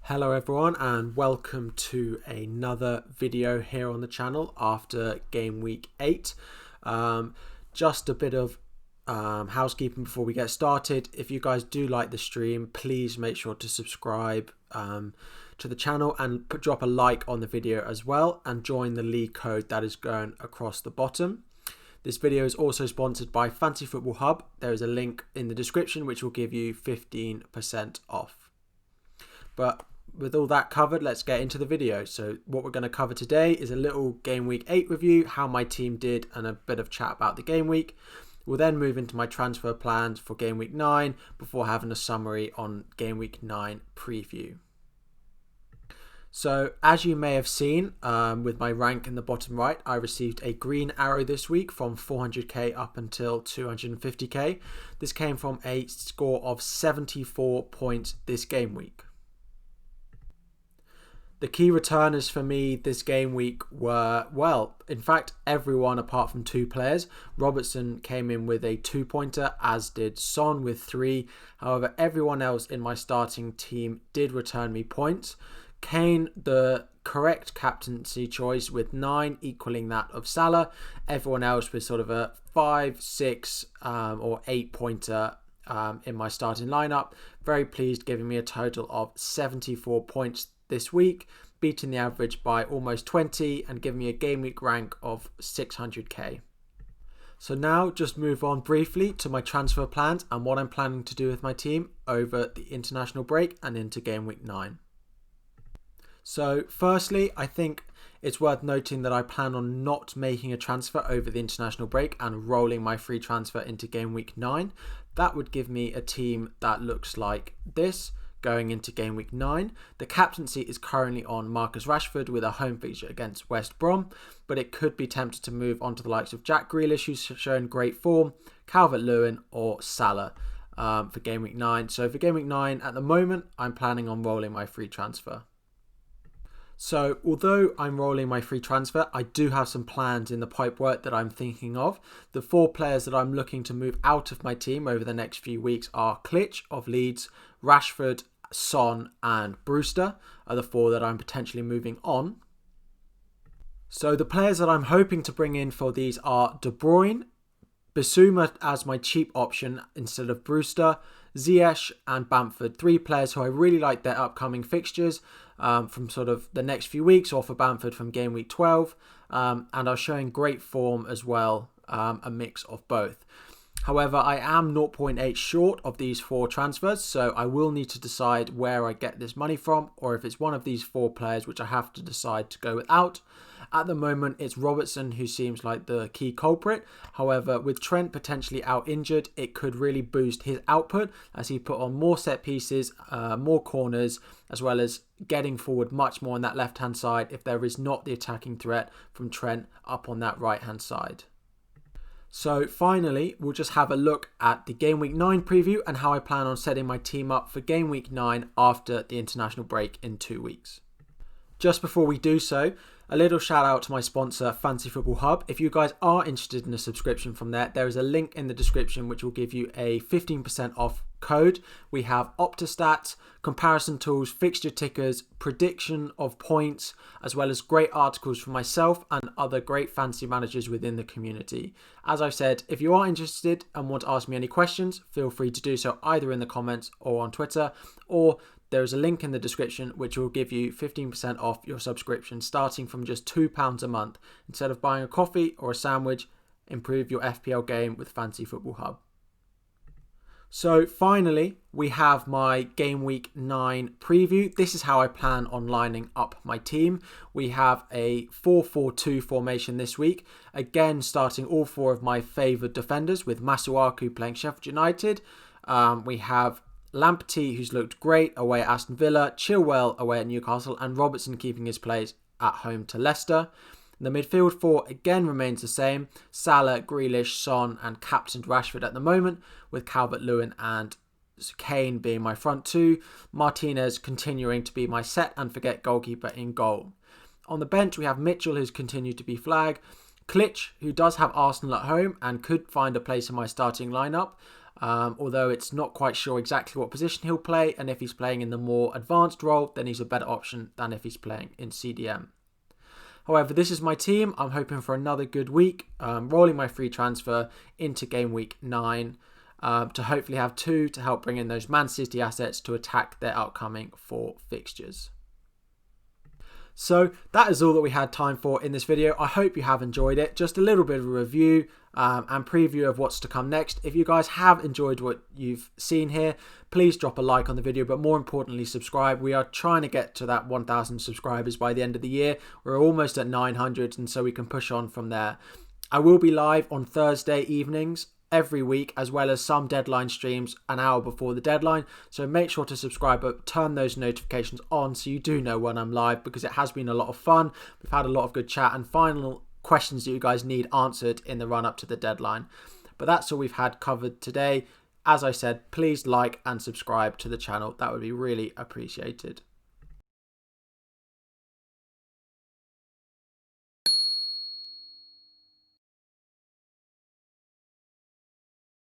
Hello everyone and welcome to another video here on the channel after game week 8. Just a bit of housekeeping before we get started. If you guys do like the stream, please make sure to subscribe to the channel and drop a like on the video as well, and join the league code that is going across the bottom. This video is also sponsored by Fantasy Football Hub. There is a link in the description which will give you 15% off. But with all that covered, let's get into the video. So what we're going to cover today is a little game week 8 review, how my team did, and a bit of chat about the game week. We'll then move into my transfer plans for game week 9 before having a summary on game week 9 preview. So as you may have seen with my rank in the bottom right, I received a green arrow this week from 400k up until 250k. This came from a score of 74 points this game week. The key returners for me this game week were, well, in fact, everyone apart from 2 players. Robertson came in with a 2-pointer, as did Son with 3. However, everyone else in my starting team did return me points. Kane, the correct captaincy choice with 9, equaling that of Salah. Everyone else with sort of a 5, 6 or 8-pointer in my starting lineup. Very pleased, giving me a total of 74 points this week, beating the average by almost 20 and giving me a game week rank of 600k. So now just move on briefly to my transfer plans and what I'm planning to do with my team over the international break and into game week 9. So firstly, I think it's worth noting that I plan on not making a transfer over the international break and rolling my free transfer into game week 9. That would give me a team that looks like this going into game week 9. The captaincy is currently on Marcus Rashford with a home fixture against West Brom, but it could be tempted to move on to the likes of Jack Grealish, who's shown great form, Calvert-Lewin or Salah for game week 9. So for game week 9, at the moment, I'm planning on rolling my free transfer. So although I'm rolling my free transfer, I do have some plans in the pipework that I'm thinking of. The 4 players that I'm looking to move out of my team over the next few weeks are Klitsch of Leeds, Rashford, Son and Brewster are the 4 that I'm potentially moving on. So the players that I'm hoping to bring in for these are De Bruyne, Bissouma as my cheap option instead of Brewster, Ziyech and Bamford. 3 players who I really like their upcoming fixtures from sort of the next few weeks, or for Bamford from game week 12, and are showing great form as well, a mix of both. However, I am 0.8 short of these 4 transfers, so I will need to decide where I get this money from, or if it's one of these 4 players which I have to decide to go without. At the moment, it's Robertson who seems like the key culprit. However, with Trent potentially out injured, it could really boost his output as he put on more set pieces, more corners, as well as getting forward much more on that left-hand side if there is not the attacking threat from Trent up on that right-hand side. So finally, we'll just have a look at the game week 9 preview and how I plan on setting my team up for game week 9 after the international break in 2 weeks. Just before we do so, a little shout out to my sponsor, Fantasy Football Hub. If you guys are interested in a subscription from there is a link in the description which will give you a 15% off code. We have Optastats, comparison tools, fixture tickers, prediction of points, as well as great articles from myself and other great fantasy managers within the community. As I've said, if you are interested and want to ask me any questions, feel free to do so either in the comments or on Twitter, or there is a link in the description which will give you 15% off your subscription starting from just £2 a month. Instead of buying a coffee or a sandwich, improve your FPL game with Fantasy Football Hub. So finally, we have my game week 9 preview. This is how I plan on lining up my team. We have a 4-4-2 formation this week. Again, starting all 4 of my favoured defenders with Masuaku playing Sheffield United. We have Lamptey, who's looked great away at Aston Villa, Chilwell away at Newcastle, and Robertson keeping his place at home to Leicester. The midfield 4 again remains the same. Salah, Grealish, Son and captained Rashford at the moment, with Calvert-Lewin and Kane being my front 2. Martinez continuing to be my set and forget goalkeeper in goal. On the bench we have Mitchell, who's continued to be flag. Klitsch, who does have Arsenal at home and could find a place in my starting lineup. although it's not quite sure exactly what position he'll play, and if he's playing in the more advanced role, then he's a better option than if he's playing in CDM. However, this is my team. I'm hoping for another good week, rolling my free transfer into game week 9 to hopefully have 2 to help bring in those Man City assets to attack their upcoming 4 fixtures. So that is all that we had time for in this video. I hope you have enjoyed it. Just a little bit of a review and preview of what's to come next. If you guys have enjoyed what you've seen here, please drop a like on the video, but more importantly, subscribe. We are trying to get to that 1,000 subscribers by the end of the year. We're almost at 900, and so we can push on from there. I will be live on Thursday evenings every week, as well as some deadline streams an hour before the deadline, so make sure to subscribe, but turn those notifications on so you do know when I'm live, because it has been a lot of fun. We've had a lot of good chat and final questions that you guys need answered in the run up to the deadline. But that's all we've had covered today. As I said, please like and subscribe to the channel. That would be really appreciated.